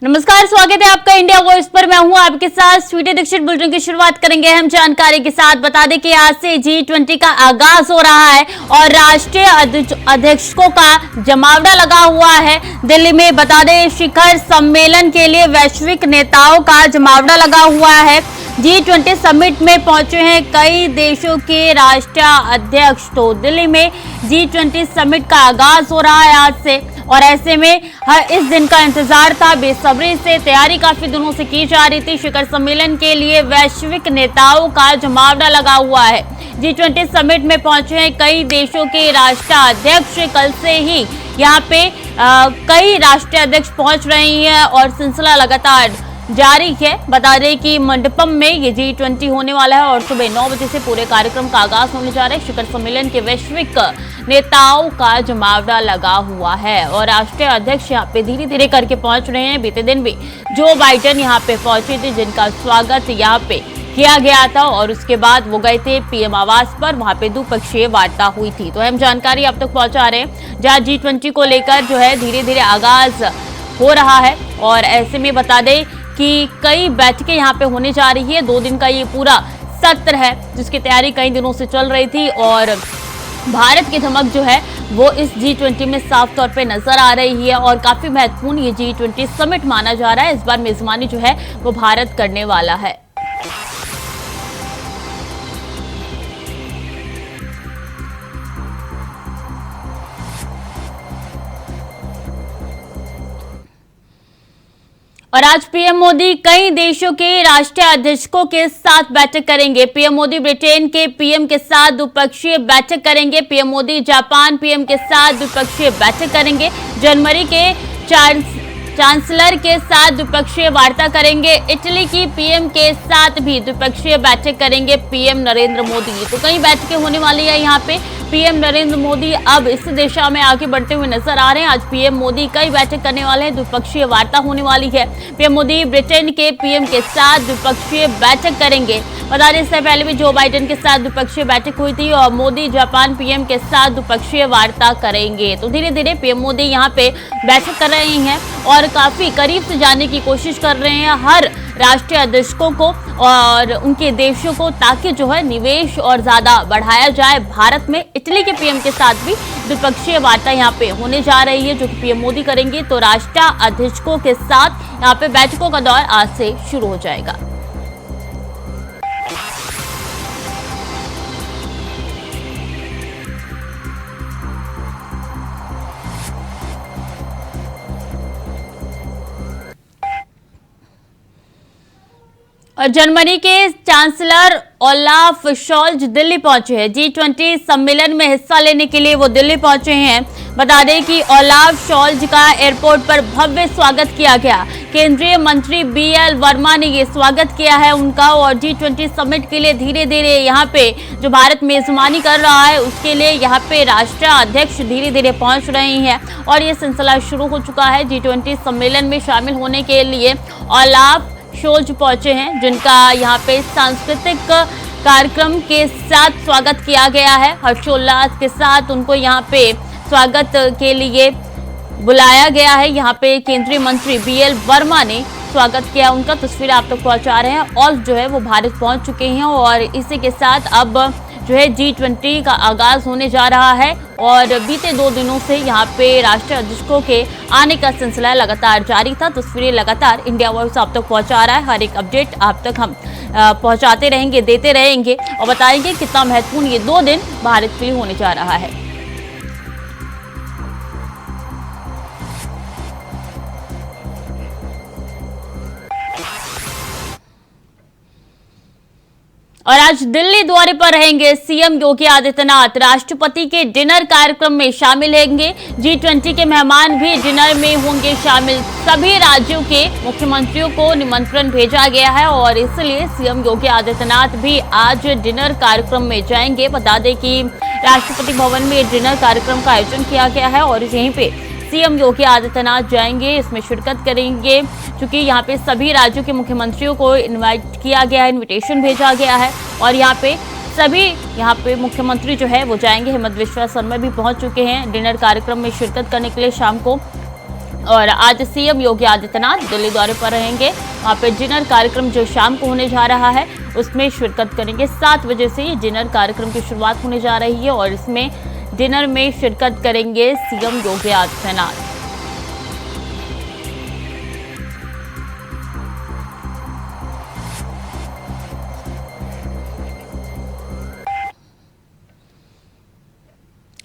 नमस्कार, स्वागत है आपका इंडिया वॉइस पर। मैं हूं आपके साथ स्वीटी दीक्षित। बुलेटिन की शुरुआत करेंगे हम जानकारी के साथ। बता दें कि आज से G20 का आगाज हो रहा है और राष्ट्रीय अध्यक्षों का जमावड़ा लगा हुआ है दिल्ली में। बता दें शिखर सम्मेलन के लिए वैश्विक नेताओं का जमावड़ा लगा हुआ है। G20 समिट में पहुंचे हैं कई देशों के राष्ट्रीय अध्यक्ष। तो दिल्ली में G20 समिट का आगाज हो रहा है आज से और ऐसे में इस दिन का इंतजार था। बेसब्री से तैयारी काफी दिनों से की जा रही थी। शिखर सम्मेलन के लिए वैश्विक नेताओं का जमावड़ा लगा हुआ है। G20 समिट में पहुंचे हैं कई देशों के राष्ट्रीय अध्यक्ष। कल से ही यहाँ पे कई राष्ट्रीय अध्यक्ष पहुंच रहे हैं और सिलसिला लगातार जारी है। बता दें कि मंडपम में ये G20 होने वाला है और सुबह 9 बजे से पूरे कार्यक्रम का आगाज होने जा रहा है। शिखर सम्मेलन के वैश्विक नेताओं का जमावड़ा लगा हुआ है और राष्ट्रीय अध्यक्ष यहाँ पे धीरे धीरे करके पहुंच रहे हैं। बीते दिन भी जो बाइडेन यहाँ पे पहुंचे थे, जिनका स्वागत यहाँ पे किया गया था और उसके बाद वो गए थे पीएम आवास पर। वहां पे द्विपक्षीय वार्ता हुई थी। तो हम जानकारी अब तक पहुंचा रहे हैं जहाँ G20 को लेकर जो है धीरे धीरे आगाज हो रहा है और ऐसे में बता दें कि कई बैठकें यहाँ पे होने जा रही है। 2 दिन का ये पूरा सत्र है जिसकी तैयारी कई दिनों से चल रही थी और भारत की धमक जो है वो इस G20 में साफ तौर पे नजर आ रही है और काफी महत्वपूर्ण ये G20 समिट माना जा रहा है। इस बार मेजबानी जो है वो भारत करने वाला है। और आज पीएम मोदी कई देशों के राष्ट्रीय अध्यक्षों के साथ बैठक करेंगे। पीएम मोदी ब्रिटेन के पीएम के साथ द्विपक्षीय बैठक करेंगे। पीएम मोदी जापान पीएम के साथ द्विपक्षीय बैठक करेंगे। जनवरी के चांसलर के साथ द्विपक्षीय वार्ता करेंगे। इटली की पीएम के साथ भी द्विपक्षीय बैठक करेंगे पीएम नरेंद्र मोदी। तो कई बैठकें होने वाली है। यहाँ पे पीएम नरेंद्र मोदी अब इस दिशा में आगे बढ़ते हुए नजर आ रहे हैं। आज पीएम मोदी कई बैठक करने वाले हैं। द्विपक्षीय वार्ता होने वाली है। पीएम मोदी ब्रिटेन के पीएम के साथ द्विपक्षीय बैठक करेंगे। बता दें इससे पहले भी जो बाइडेन के साथ द्विपक्षीय बैठक हुई थी और मोदी जापान पीएम के साथ द्विपक्षीय वार्ता करेंगे। तो धीरे धीरे पीएम मोदी यहाँ पे बैठक कर रहे हैं और काफी करीब से जाने की कोशिश कर रहे हैं हर राष्ट्रीय अध्यक्षों को और उनके देशों को, ताकि जो है निवेश और ज्यादा बढ़ाया जाए भारत में। इटली के पीएम के साथ भी द्विपक्षीय वार्ता यहाँ पे होने जा रही है जो कि पीएम मोदी करेंगे। तो राष्ट्रीय अध्यक्षों के साथ यहाँ पे बैठकों का दौर आज से शुरू हो जाएगा। और जर्मनी के चांसलर ओलाफ शोल्ज दिल्ली पहुंचे हैं। G20 सम्मेलन में हिस्सा लेने के लिए वो दिल्ली पहुंचे हैं। बता दें कि ओलाफ शोल्ज का एयरपोर्ट पर भव्य स्वागत किया गया। केंद्रीय मंत्री BL वर्मा ने ये स्वागत किया है उनका और G20 समिट के लिए धीरे धीरे यहाँ पे जो भारत मेजबानी कर रहा है उसके लिए यहाँ पे राष्ट्रीय अध्यक्ष धीरे धीरे पहुंच रहे हैं और ये सिलसिला शुरू हो चुका है। G20 सम्मेलन में शामिल होने के लिए ओलाफ शोल्ज पहुंचे हैं, जिनका यहाँ पे सांस्कृतिक कार्यक्रम के साथ स्वागत किया गया है। हर्षोल्लास के साथ उनको यहाँ पे स्वागत के लिए बुलाया गया है। यहाँ पे केंद्रीय मंत्री BL वर्मा ने स्वागत किया उनका। तस्वीर आप तक पहुंचा रहे हैं और जो है वो भारत पहुंच चुके हैं और इसी के साथ अब जो है G20 का आगाज होने जा रहा है और बीते 2 दिनों से यहाँ पे राष्ट्रीय अध्यक्षों के आने का सिलसिला लगातार जारी था। तस्वीरें लगातार इंडिया वॉइस आप तक पहुंचा रहा है। हर एक अपडेट आप तक हम पहुंचाते रहेंगे, देते रहेंगे और बताएंगे कितना महत्वपूर्ण ये 2 दिन भारत के लिए होने जा रहा है। और आज दिल्ली दौरे पर रहेंगे सीएम योगी आदित्यनाथ। राष्ट्रपति के डिनर कार्यक्रम में शामिल होंगे। G20 के मेहमान भी डिनर में होंगे शामिल। सभी राज्यों के मुख्यमंत्रियों को निमंत्रण भेजा गया है और इसलिए सीएम योगी आदित्यनाथ भी आज डिनर कार्यक्रम में जाएंगे। बता दें कि राष्ट्रपति भवन में डिनर कार्यक्रम का आयोजन किया गया है और यहीं पे सीएम योगी आदित्यनाथ जाएंगे, इसमें शिरकत करेंगे। क्योंकि यहाँ पे सभी राज्यों के मुख्यमंत्रियों को इनवाइट किया गया है, इनविटेशन भेजा गया है और यहाँ पे मुख्यमंत्री जो है वो जाएंगे। हेमंत बिस्वा शर्मा भी पहुंच चुके हैं डिनर कार्यक्रम में शिरकत करने के लिए शाम को। और आज सीएम योगी आदित्यनाथ दिल्ली दौरे पर रहेंगे। वहां पे डिनर कार्यक्रम जो शाम को होने जा रहा है उसमें शिरकत करेंगे। 7 बजे से ये डिनर कार्यक्रम की शुरुआत होने जा रही है और इसमें डिनर में शिरकत करेंगे सीएम योगी आदित्यनाथ।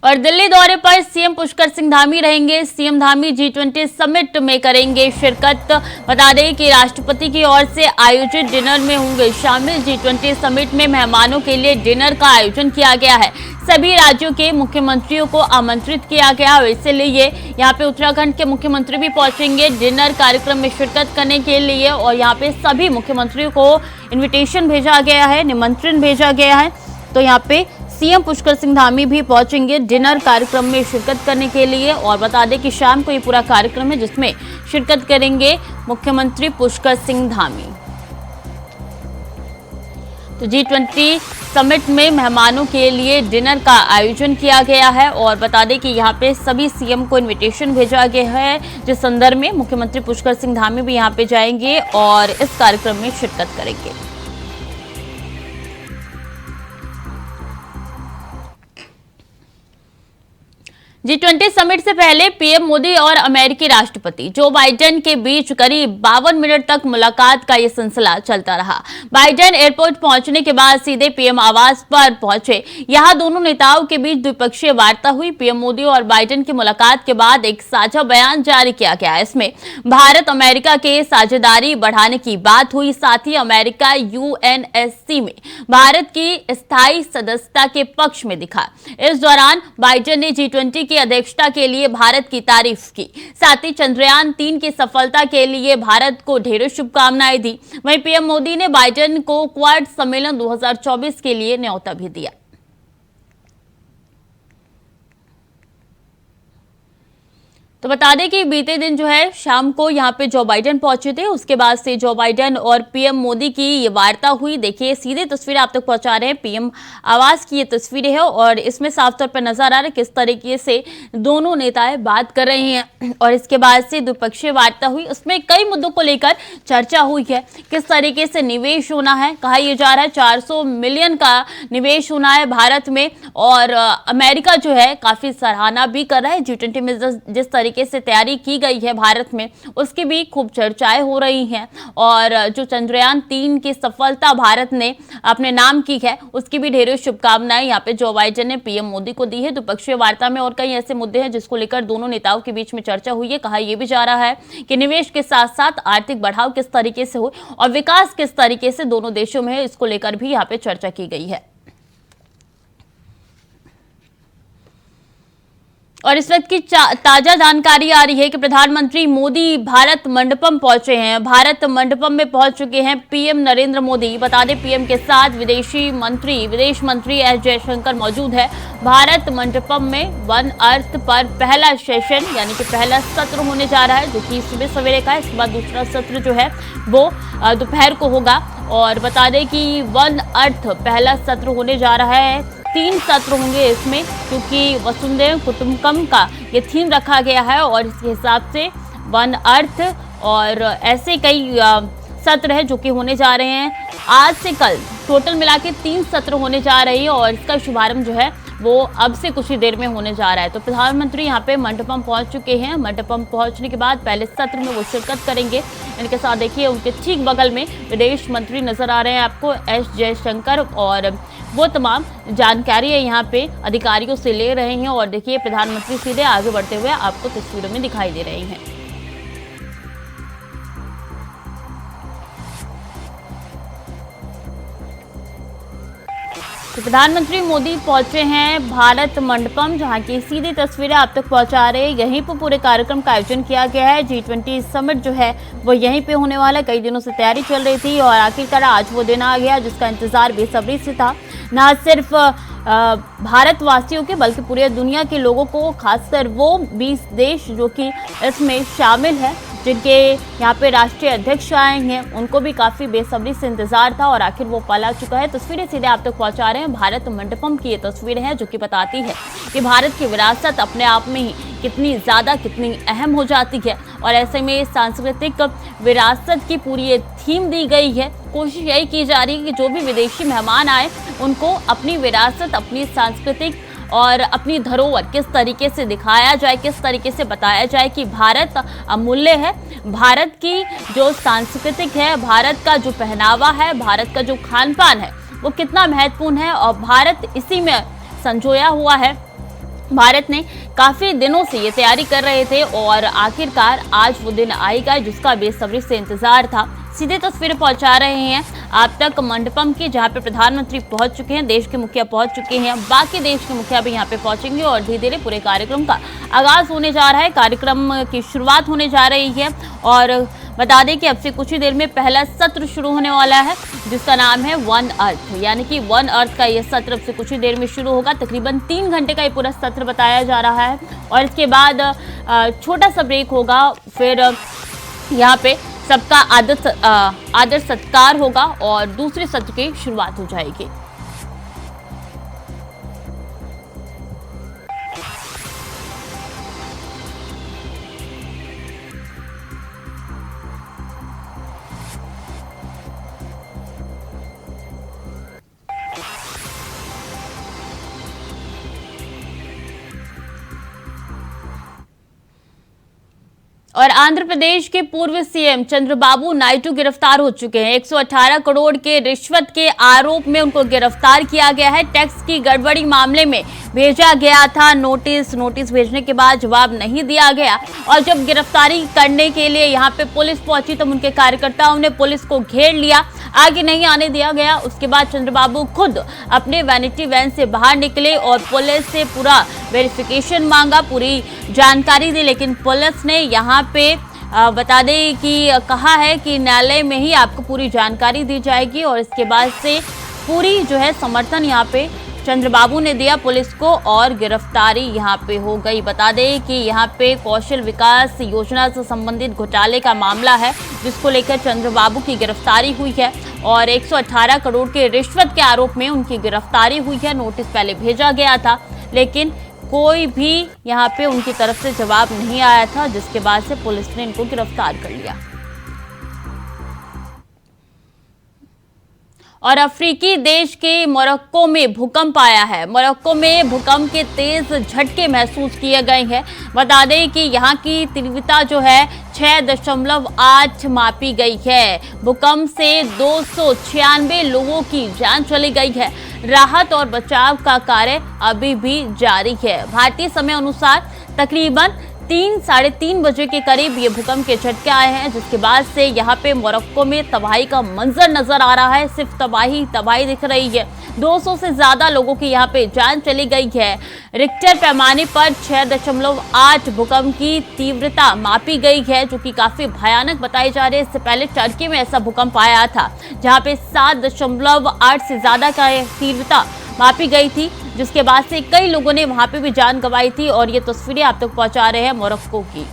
और दिल्ली दौरे पर सीएम पुष्कर सिंह धामी रहेंगे। सीएम धामी G20 समिट में करेंगे शिरकत। बता दें कि राष्ट्रपति की ओर से आयोजित डिनर में होंगे शामिल। G20 समिट में मेहमानों के लिए डिनर का आयोजन किया गया है। सभी राज्यों के मुख्यमंत्रियों को आमंत्रित किया गया है, इसीलिए यहाँ पे उत्तराखंड के मुख्यमंत्री भी पहुंचेंगे डिनर कार्यक्रम में शिरकत करने के लिए। और यहाँ पे सभी मुख्यमंत्रियों को इन्विटेशन भेजा गया है, निमंत्रण भेजा गया है। तो यहाँ पे सीएम पुष्कर सिंह धामी भी पहुंचेंगे डिनर कार्यक्रम में शिरकत करने के लिए। और बता दें कि शाम को ये पूरा कार्यक्रम है जिसमें शिरकत करेंगे मुख्यमंत्री पुष्कर सिंह धामी। तो G20 समिट में मेहमानों के लिए डिनर का आयोजन किया गया है। और बता दें कि यहाँ पे सभी सीएम को इनविटेशन भेजा गया है, जिस संदर्भ में मुख्यमंत्री पुष्कर सिंह धामी भी यहाँ पे जाएंगे और इस कार्यक्रम में शिरकत करेंगे। G20 समिट से पहले पीएम मोदी और अमेरिकी राष्ट्रपति जो बाइडेन के बीच करीब 52 मिनट तक मुलाकात का ये सिलसिला चलता रहा। बाइडेन एयरपोर्ट पहुंचने के बाद सीधे पीएम आवास पर पहुंचे। यहां दोनों नेताओं के बीच द्विपक्षीय वार्ता हुई। पीएम मोदी और बाइडेन की मुलाकात के बाद एक साझा बयान जारी किया गया। इसमें भारत अमेरिका के साझेदारी बढ़ाने की बात हुई। साथ ही अमेरिका UNSC में भारत की स्थायी सदस्यता के पक्ष में दिखा। इस दौरान बाइडेन ने G20 की अध्यक्षता के लिए भारत की तारीफ की। साथ ही चंद्रयान 3 की सफलता के लिए भारत को ढेरों शुभकामनाएं दी। वहीं पीएम मोदी ने बाइडेन को क्वाड सम्मेलन 2024 के लिए न्योता भी दिया। तो बता दें कि बीते दिन जो है शाम को यहाँ पे जो बाइडेन पहुंचे थे, उसके बाद से जो बाइडेन और पीएम मोदी की ये वार्ता हुई। देखिए सीधे तस्वीरें आप तक पहुंचा रहे हैं, पीएम आवास की ये तस्वीरें हैं और इसमें साफ तौर पर नजर आ रहा है किस तरीके से दोनों नेताएं बात कर रहे हैं। और इसके बाद से द्विपक्षीय वार्ता हुई, उसमें कई मुद्दों को लेकर चर्चा हुई है। किस तरीके से निवेश होना है, कहा यह जा रहा है 400 मिलियन का निवेश होना है भारत में। और अमेरिका जो है काफी सराहना भी कर रहा है। G20 में जिस तरीके से तैयारी की गई है भारत में, उसकी भी खूब चर्चाएं हो रही हैं। और जो चंद्रयान 3 की सफलता भारत ने अपने नाम की है, उसकी भी ढेरों शुभकामनाएं यहाँ पे जो बाइडेन ने पीएम मोदी को दी है। द्विपक्षीय वार्ता में और कई ऐसे मुद्दे हैं जिसको लेकर दोनों नेताओं के बीच में चर्चा हुई है। कहा यह भी जा रहा है कि निवेश के साथ साथ आर्थिक बढ़ाव किस तरीके से हो और विकास किस तरीके से दोनों देशों में है, इसको लेकर भी यहाँ पे चर्चा की गई है। और इस वक्त की ताजा जानकारी आ रही है कि प्रधानमंत्री मोदी भारत मंडपम पहुंचे हैं। भारत मंडपम में पहुंच चुके हैं पीएम नरेंद्र मोदी। बता दें पीएम के साथ विदेश मंत्री एस जयशंकर मौजूद है। भारत मंडपम में वन अर्थ पर पहला सेशन यानी कि पहला सत्र होने जा रहा है, जो कि सुबह सवेरे का है। इसके बाद दूसरा सत्र जो है वो दोपहर को होगा। और बता दें कि वन अर्थ पहला सत्र होने जा रहा है। 3 सत्र होंगे इसमें, क्योंकि वसुंधैव कुटुंबकम का ये थीम रखा गया है और इसके हिसाब से वन अर्थ और ऐसे कई सत्र है जो कि होने जा रहे हैं। आज से कल टोटल मिला के 3 सत्र होने जा रही है और इसका शुभारंभ जो है वो अब से कुछ ही देर में होने जा रहा है। तो प्रधानमंत्री यहाँ पे मंडपम पहुंच चुके हैं। मंडपम पहुंचने के बाद पहले सत्र में वो शिरकत करेंगे। इनके साथ देखिए उनके ठीक बगल में विदेश मंत्री नजर आ रहे हैं आपको, एस जयशंकर, और वो तमाम जानकारी है यहाँ पे अधिकारियों से ले रहे हैं। और देखिए प्रधानमंत्री सीधे आगे बढ़ते हुए आपको तस्वीरों में दिखाई दे रहे हैं। तो प्रधानमंत्री मोदी पहुंचे हैं भारत मंडपम, जहां की सीधी तस्वीरें आप तक पहुंचा रहे हैं। यहीं पर पूरे कार्यक्रम का आयोजन किया गया है। G20 समिट जो है वो यहीं पे होने वाला है। कई दिनों से तैयारी चल रही थी और आखिरकार आज वो दिन आ गया जिसका इंतजार बेसब्री से था। न सिर्फ भारतवासियों के बल्कि पूरी दुनिया के लोगों को, खासकर वो 20 देश जो कि इसमें शामिल है, जिनके यहाँ पे राष्ट्रीय अध्यक्ष आए हैं, उनको भी काफ़ी बेसब्री से इंतजार था और आखिर वो पल आ चुका है। तस्वीरें सीधे आप तक पहुंचा रहे हैं। भारत मंडपम की ये तस्वीरें हैं जो कि बताती है कि भारत की विरासत अपने आप में ही कितनी ज़्यादा, कितनी अहम हो जाती है। और ऐसे में सांस्कृतिक विरासत की पूरी ये थीम दी गई है। कोशिश यही की जा रही है कि जो भी विदेशी मेहमान आए उनको अपनी विरासत, अपनी सांस्कृतिक और अपनी धरोहर किस तरीके से दिखाया जाए, किस तरीके से बताया जाए कि भारत अमूल्य है, भारत की जो सांस्कृतिक है, भारत का जो पहनावा है, भारत का जो खान पान है वो कितना महत्वपूर्ण है और भारत इसी में संजोया हुआ है। भारत ने काफी दिनों से ये तैयारी कर रहे थे और आखिरकार आज वो दिन आएगा जिसका बेसब्री से इंतजार था। सीधे तस्वीरें पहुंचा रहे हैं आप तक मंडपम की, जहां पे प्रधानमंत्री पहुंच चुके हैं, देश के मुखिया पहुंच चुके हैं, बाकी देश के मुखिया भी यहां पे पहुंचेंगे और धीरे धीरे पूरे कार्यक्रम का आगाज होने जा रहा है, कार्यक्रम की शुरुआत होने जा रही है। और बता दें कि अब से कुछ ही देर में पहला सत्र शुरू होने वाला है जिसका नाम है वन अर्थ, यानी कि वन अर्थ का ये सत्र अब से कुछ ही देर में शुरू होगा। तकरीबन 3 घंटे का ये पूरा सत्र बताया जा रहा है और इसके बाद छोटा सा ब्रेक होगा, फिर यहाँ पे सबका आदर सत्कार होगा और दूसरे सत्र की शुरुआत हो जाएगी। और आंध्र प्रदेश के पूर्व सीएम चंद्रबाबू नायडू गिरफ्तार हो चुके हैं। 118 करोड़ के रिश्वत के आरोप में उनको गिरफ्तार किया गया है। टैक्स की गड़बड़ी मामले में भेजा गया था नोटिस भेजने के बाद जवाब नहीं दिया गया और जब गिरफ्तारी करने के लिए यहां पे पुलिस पहुंची तब उनके कार्यकर्ताओं ने पुलिस को घेर लिया, आगे नहीं आने दिया गया। उसके बाद चंद्रबाबू खुद अपने वैनिटी वैन से बाहर निकले और पुलिस से पूरा वेरिफिकेशन मांगा, पूरी जानकारी दी, लेकिन पुलिस ने यहाँ पे बता दें कि कहा है कि न्यायालय में ही आपको पूरी जानकारी दी जाएगी और इसके बाद से पूरी जो है समर्थन यहाँ पे चंद्रबाबू ने दिया पुलिस को और गिरफ्तारी यहाँ पे हो गई। बता दें कि यहाँ पे कौशल विकास योजना से संबंधित घोटाले का मामला है जिसको लेकर चंद्रबाबू की गिरफ्तारी हुई है और 118 करोड़ के रिश्वत के आरोप में उनकी गिरफ्तारी हुई है। नोटिस पहले भेजा गया था लेकिन कोई भी यहाँ पे उनकी तरफ से जवाब नहीं आया था, जिसके बाद से पुलिस ने इनको गिरफ्तार कर लिया। और अफ्रीकी देश के मोरक्को में भूकंप आया है। मोरक्को में भूकंप के तेज झटके महसूस किए गए हैं। बता दें कि यहाँ की तीव्रता जो है 6.8 मापी गई है। भूकंप से 296 लोगों की जान चली गई है। राहत और बचाव का कार्य अभी भी जारी है। भारतीय समय अनुसार तकरीबन 3-3:30 बजे के करीब ये भूकंप के झटके आए हैं, जिसके बाद से यहाँ पे मोरक्को में तबाही का मंजर नजर आ रहा है। सिर्फ तबाही दिख रही है। 200 से ज्यादा लोगों की यहाँ पे जान चली गई है। रिक्टर पैमाने पर 6.8 भूकंप की तीव्रता मापी गई है, जो कि काफी भयानक बताई जा रही है। इससे पहले टर्की में ऐसा भूकंप आया था जहाँ पे 7.8 से ज्यादा का तीव्रता मापी गई थी, जिसके बाद से कई लोगों ने वहां पे भी जान गंवाई थी। और ये तस्वीरें आप तक पहुंचा रहे हैं मोरक्को की।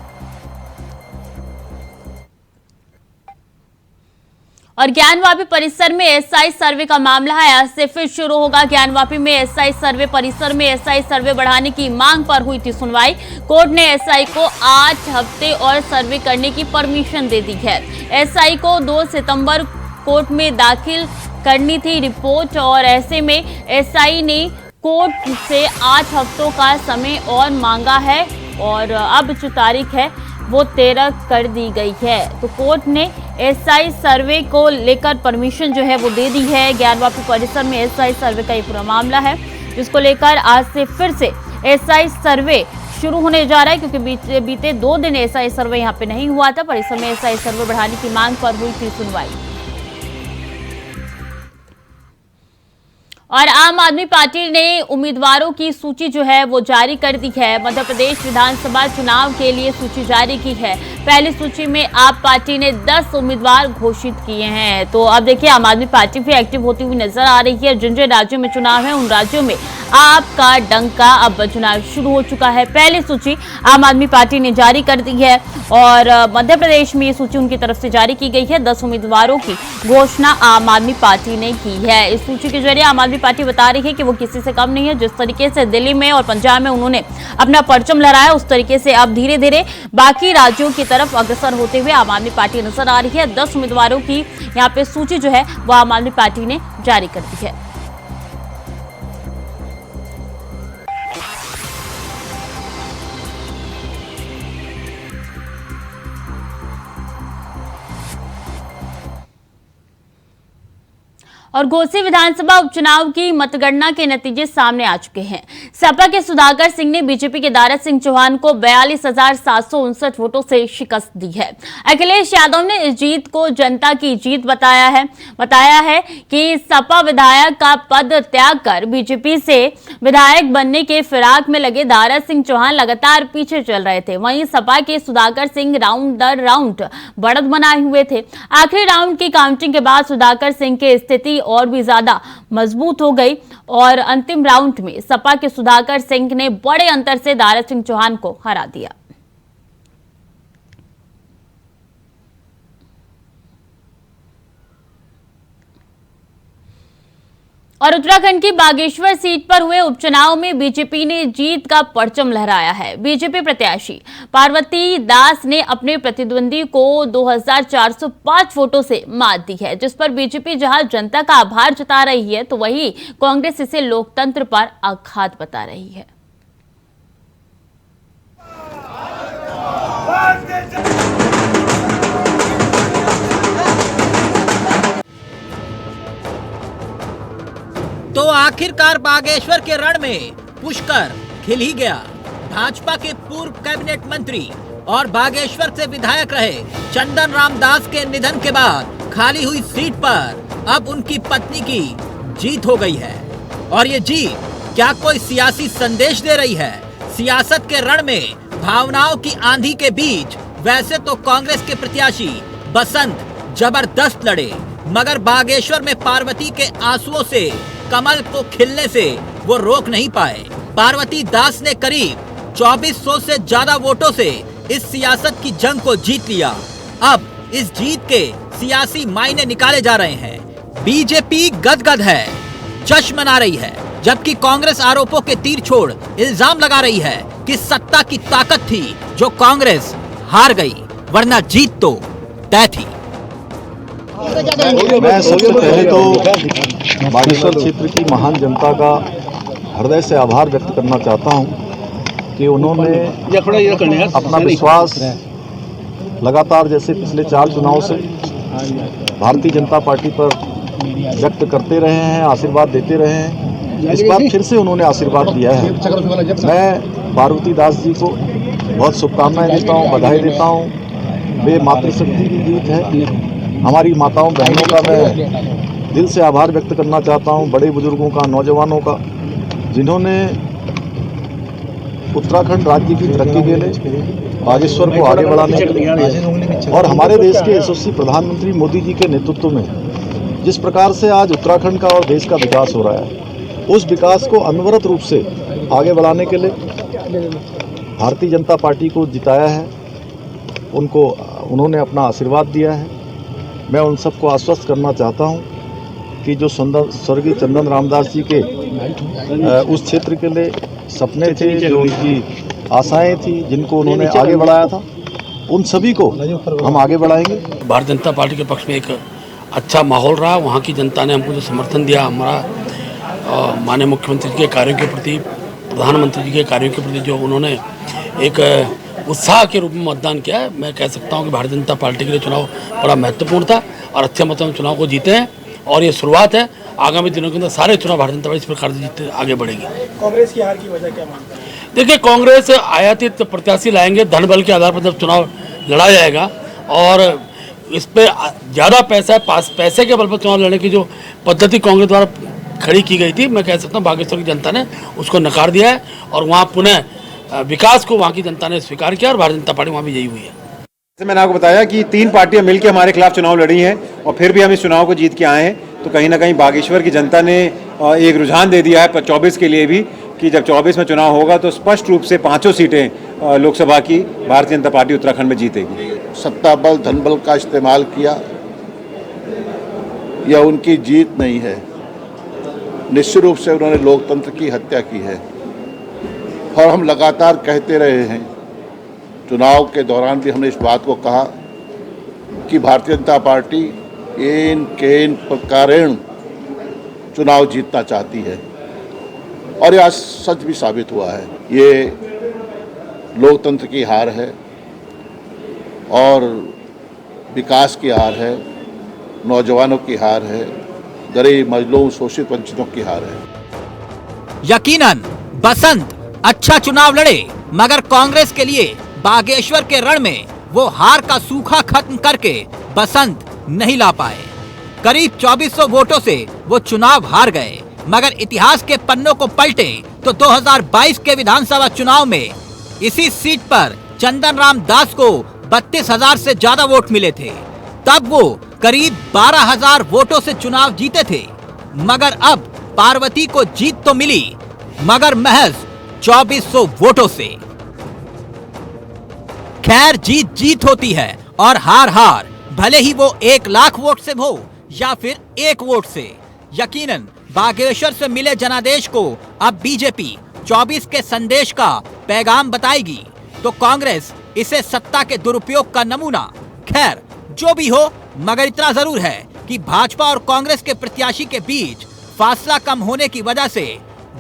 और ज्ञानवापी परिसर में एसआई सर्वे का मामला है, आज से फिर शुरू होगा। ज्ञानवापी में एसआई सर्वे परिसर में एसआई सर्वे बढ़ाने की मांग पर हुई थी सुनवाई। कोर्ट ने एसआई को 8 हफ्ते और सर्वे करने की परमिशन दे दी है। एसआई को 2 सितंबर कोर्ट में दाखिल करनी थी रिपोर्ट और ऐसे में एसआई ने कोर्ट से 8 हफ्तों का समय और मांगा है और अब जो तारीख है वो 13 कर दी गई है। तो कोर्ट ने एसआई सर्वे को लेकर परमिशन जो है वो दे दी है। ज्ञानवापी परिसर में एसआई सर्वे का ये पूरा मामला है, जिसको लेकर आज से फिर से एसआई सर्वे शुरू होने जा रहा है, क्योंकि बीते 2 दिन एसआई सर्वे यहाँ पे नहीं हुआ था। परिसर में एसआई सर्वे बढ़ाने की मांग पर हुई थी सुनवाई। और आम आदमी पार्टी ने उम्मीदवारों की सूची जो है वो जारी कर दी है। मध्य प्रदेश विधानसभा चुनाव के लिए सूची जारी की है। पहली सूची में आप पार्टी ने 10 उम्मीदवार घोषित किए हैं। तो अब देखिए आम आदमी पार्टी भी एक्टिव होती हुई नजर आ रही है। जिन जिन राज्यों में चुनाव है उन राज्यों में आपका डंका अब बजना शुरू हो चुका है। पहली सूची आम आदमी पार्टी ने जारी कर दी है और मध्य प्रदेश में ये सूची उनकी तरफ से जारी की गई है। 10 उम्मीदवारों की घोषणा आम आदमी पार्टी ने की है। इस सूची के जरिए आम आदमी पार्टी बता रही है कि वो किसी से कम नहीं है। जिस तरीके से दिल्ली में और पंजाब में उन्होंने अपना परचम लहराया, उस तरीके से अब धीरे धीरे बाकी राज्यों की तरफ अग्रसर होते हुए आम आदमी पार्टी नजर आ रही है। 10 उम्मीदवारों की यहाँ पे सूची जो है वो आम आदमी पार्टी ने जारी कर दी है। और घोसी विधानसभा उपचुनाव की मतगणना के नतीजे सामने आ चुके हैं। सपा के सुधाकर सिंह ने बीजेपी के दारा सिंह चौहान को 42,759 वोटों से शिकस्त दी है। अखिलेश यादव ने इस जीत को जनता की जीत बताया है कि सपा विधायक का पद त्याग कर बीजेपी से विधायक बनने के फिराक में लगे दारा सिंह चौहान लगातार पीछे चल रहे थे। वहीं सपा के सुधाकर सिंह राउंड दर राउंड बढ़त बनाए हुए थे। आखिरी राउंड की काउंटिंग के बाद सुधाकर सिंह की स्थिति और भी ज्यादा मजबूत हो गई और अंतिम राउंड में सपा के सुधाकर सिंह ने बड़े अंतर से दारा सिंह चौहान को हरा दिया। और उत्तराखंड की बागेश्वर सीट पर हुए उपचुनाव में बीजेपी ने जीत का परचम लहराया है। बीजेपी प्रत्याशी पार्वती दास ने अपने प्रतिद्वंदी को 2,405 वोटों से मात दी है, जिस पर बीजेपी जहां जनता का आभार जता रही है तो वहीं कांग्रेस इसे लोकतंत्र पर आघात बता रही है। तो आखिरकार बागेश्वर के रण में पुष्कर खिल ही गया। भाजपा के पूर्व कैबिनेट मंत्री और बागेश्वर से विधायक रहे चंदन राम दास के निधन के बाद खाली हुई सीट पर अब उनकी पत्नी की जीत हो गई है। और ये जीत क्या कोई सियासी संदेश दे रही है? सियासत के रण में भावनाओं की आंधी के बीच वैसे तो कांग्रेस के प्रत्याशी बसंत जबरदस्त लड़े, मगर बागेश्वर में पार्वती के आंसुओं से कमल को खिलने से वो रोक नहीं पाए। पार्वती दास ने करीब 2400 से ज्यादा वोटों से इस सियासत की जंग को जीत लिया। अब इस जीत के सियासी मायने निकाले जा रहे हैं। बीजेपी गदगद है, जश्न मना रही है, जबकि कांग्रेस आरोपों के तीर छोड़ इल्जाम लगा रही है कि सत्ता की ताकत थी जो कांग्रेस हार गई, वरना जीत तो तय थी। मैं सबसे पहले तो बागेश्वर क्षेत्र की महान जनता का हृदय से आभार व्यक्त करना चाहता हूं कि उन्होंने अपना विश्वास लगातार जैसे पिछले 4 चुनाव से भारतीय जनता पार्टी पर व्यक्त करते रहे हैं, आशीर्वाद देते रहे हैं। इस बार फिर से उन्होंने आशीर्वाद दिया है। मैं पार्वती दास जी को बहुत शुभकामनाएं देता हूं, बधाई देता हूं। वे मातृशक्ति की जीत है। हमारी माताओं बहनों का मैं दिल से आभार व्यक्त करना चाहता हूं, बड़े बुजुर्गों का, नौजवानों का, जिन्होंने उत्तराखंड राज्य की तरक्की के लिए, बागेश्वर को आगे बढ़ाने के लिए और हमारे देश के यशस्वी प्रधानमंत्री मोदी जी के नेतृत्व में जिस प्रकार से आज उत्तराखंड का और देश का विकास हो रहा है, उस विकास को अनवरत रूप से आगे बढ़ाने के लिए भारतीय जनता पार्टी को जिताया है। उन्होंने अपना आशीर्वाद दिया है। मैं उन सबको आश्वस्त करना चाहता हूं कि जो स्वर्गीय चंदन रामदास जी के उस क्षेत्र के लिए सपने थे, जो उनकी आशाएं थी, जिनको उन्होंने आगे बढ़ाया था, उन सभी को हम आगे बढ़ाएंगे। भारतीय जनता पार्टी के पक्ष में एक अच्छा माहौल रहा। वहाँ की जनता ने हमको जो समर्थन दिया, हमारा माननीय मुख्यमंत्री जी के कार्यों के प्रति, प्रधानमंत्री जी के कार्यों के प्रति जो उन्होंने एक उत्साह के रूप में मतदान किया है, मैं कह सकता हूं कि भारतीय जनता पार्टी के लिए चुनाव बड़ा महत्वपूर्ण था और अच्छे मतों में चुनाव को जीते हैं। और ये शुरुआत है, आगामी दिनों के अंदर सारे चुनाव भारतीय जनता पार्टी इस प्रकार से जीतते आगे बढ़ेगी। कांग्रेस की हार की वजह क्या मानते हैं? देखिए, कांग्रेस आयातित प्रत्याशी लाएंगे, धन बल के आधार पर जब चुनाव लड़ा जाएगा और इस पर ज़्यादा पैसा है, पैसे के बल पर चुनाव लड़ने की जो पद्धति कांग्रेस द्वारा खड़ी की गई थी, मैं कह सकता हूँ बागेश्वर की जनता ने उसको नकार दिया है और वहाँ पुनः विकास को वहाँ की जनता ने स्वीकार किया और भारतीय जनता पार्टी वहाँ भी यही हुई है। जैसे मैंने आपको बताया कि 3 पार्टियां मिलकर हमारे खिलाफ चुनाव लड़ी हैं और फिर भी हम इस चुनाव को जीत के आए हैं, तो कहीं ना कहीं बागेश्वर की जनता ने एक रुझान दे दिया है 24 के लिए भी कि जब 24 में चुनाव होगा तो स्पष्ट रूप से 5 सीटें लोकसभा की भारतीय जनता पार्टी उत्तराखंड में जीतेगी। सत्ता बल धन बल का इस्तेमाल किया, यह उनकी जीत नहीं है। निश्चित रूप से उन्होंने लोकतंत्र की हत्या की है और हम लगातार कहते रहे हैं। चुनाव के दौरान भी हमने इस बात को कहा कि भारतीय जनता पार्टी इन केन प्रकारेण चुनाव जीतना चाहती है और यह सच भी साबित हुआ है। ये लोकतंत्र की हार है और विकास की हार है, नौजवानों की हार है, गरीब मजलूम शोषित वंचितों की हार है। यकीनन बसंत अच्छा चुनाव लड़े, मगर कांग्रेस के लिए बागेश्वर के रण में वो हार का सूखा खत्म करके बसंत नहीं ला पाए। करीब 2400 वोटों से वो चुनाव हार गए, मगर इतिहास के पन्नों को पलटे तो 2022 के विधानसभा चुनाव में इसी सीट पर चंदन राम दास को 32,000 से ज्यादा वोट मिले थे। तब वो करीब 12,000 वोटों से चुनाव जीते थे, मगर अब पार्वती को जीत तो मिली, मगर महज 2400 वोटों से। खैर, जीत जीत होती है और हार हार, भले ही वो 1 लाख वोट से हो या फिर 1 वोट से। यकीनन बागेश्वर से मिले जनादेश को अब बीजेपी 24 के संदेश का पैगाम बताएगी तो कांग्रेस इसे सत्ता के दुरुपयोग का नमूना। खैर, जो भी हो, मगर इतना जरूर है कि भाजपा और कांग्रेस के प्रत्याशी के बीच फासला कम होने की वजह से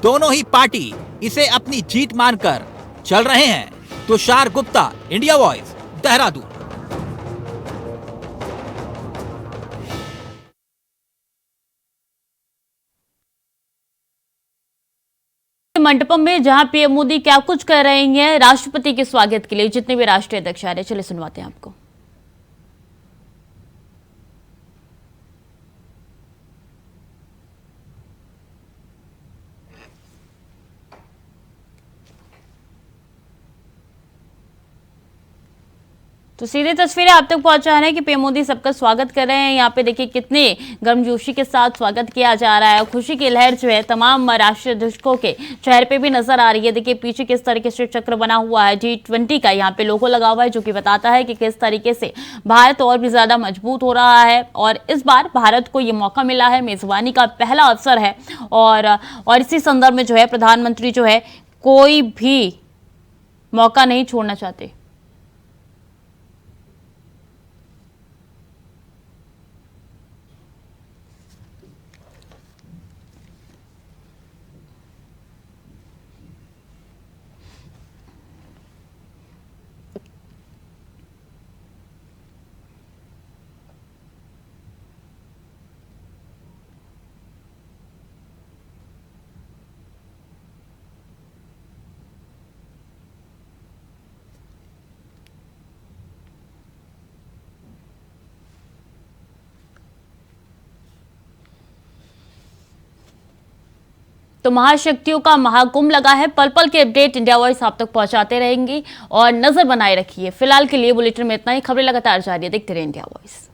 दोनों ही पार्टी इसे अपनी जीत मानकर चल रहे हैं। Tushar Gupta, India voice, Dehradun. मंडपम में जहां पीएम मोदी क्या कुछ कह रहे हैं राष्ट्रपति के स्वागत के लिए, जितने भी राष्ट्रीय अध्यक्ष आ रहे हैं, चलिए सुनवाते हैं आपको। तो सीधे तस्वीरें आप तक पहुंचा रहे हैं कि पीएम मोदी सबका स्वागत कर रहे हैं। यहाँ पे देखिए कितने गर्मजोशी के साथ स्वागत किया जा रहा है। खुशी की लहर जो है तमाम राष्ट्रीय अध्यक्षों के चेहरे पे भी नजर आ रही है। देखिए पीछे किस तरीके से चक्र बना हुआ है, G20 का यहाँ पे लोगो लगा हुआ है, जो कि बताता है कि किस तरीके से भारत और भी ज्यादा मजबूत हो रहा है। और इस बार भारत को ये मौका मिला है, मेजबानी का पहला अवसर है। और इसी संदर्भ में जो है प्रधानमंत्री जो है कोई भी मौका नहीं छोड़ना चाहते। तो महाशक्तियों का महाकुंभ लगा है। पल पल के अपडेट इंडिया वॉइस आप तक पहुंचाते रहेंगी और नजर बनाए रखिए। फिलहाल के लिए बुलेटिन में इतना ही। खबरें लगातार जारी है, देखते रहिए इंडिया वॉइस।